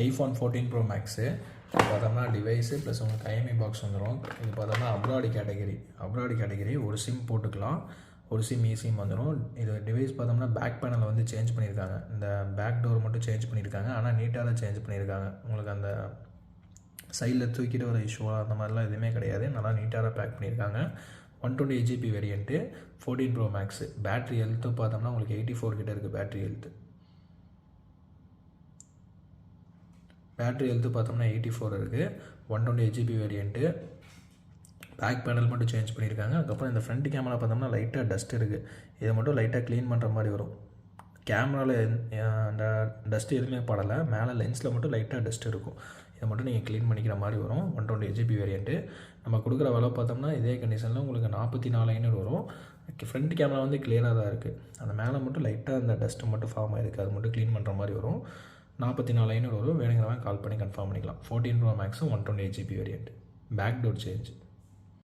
IPhone 14 pro max இது பார்த்தோம்னா device plus உங்களுக்கு ஐஎம்ஐ பாக்ஸ் வந்துடும். இது பார்த்தோம்னா அப்ராடு கேட்டகரி ஒரு சிம் போட்டுக்கலாம், ஒரு சிம் சிம் வந்துடும். இது டிவைஸ் பார்த்தோம்னா பேக் பேனலை வந்து சேஞ்ச் பண்ணியிருக்காங்க, இந்த பேக் டோர் மட்டும் சேஞ்ச் பண்ணியிருக்காங்க. ஆனால் நீட்டாக தான் சேஞ்ச் பண்ணியிருக்காங்க. உங்களுக்கு அந்த சைடில் தூக்கிட்டு வர இஷ்யூவாக அந்த மாதிரிலாம் எதுவுமே கிடையாது. நல்லா நீட்டாக தான் பேக் பண்ணியிருக்காங்க. 128 GB variant 14 pro max. Battery health பார்த்தோம்னா உங்களுக்கு 84 கிட்ட இருக்குது. பேட்ரி ஹெல்த்து பார்த்தோம்னா 84 இருக்குது. 128 GB வேரியண்ட்டு. பேக் பேனல் மட்டும் சேஞ்ச் பண்ணியிருக்காங்க. அதுக்கப்புறம் இந்த ஃப்ரண்ட் கேமரா பார்த்தோம்னா லைட்டாக டஸ்ட் இருக்குது. இதை மட்டும் லைட்டாக க்ளீன் பண்ணுற மாதிரி வரும். கேமராவில் அந்த டஸ்ட் எதுவுமே படலை, மேலே லென்ஸில் மட்டும் லைட்டாக டஸ்ட் இருக்கும். இதை மட்டும் நீங்கள் க்ளீன் பண்ணிக்கிற மாதிரி வரும். 128 GB வேரியண்ட்டு. நம்ம கொடுக்குற விலை பார்த்தோம்னா இதே கண்டிஷனில் உங்களுக்கு 44,500 வரும். ஃப்ரண்ட் கேமரா வந்து கிளியராக தான் இருக்குது. அந்த மேலே மட்டும் லைட்டாக அந்த டஸ்ட்டு மட்டும் ஃபார்ம் ஆகிருக்கு, அது மட்டும் க்ளீன் பண்ணுற மாதிரி வரும். 44,500 வரும். வேணுங்கிறவங்க கால் பண்ணி கன்ஃபார்ம் பண்ணிக்கலாம். 14 ப்ரோ மேக்ஸும் 128 GB variant. Back door change.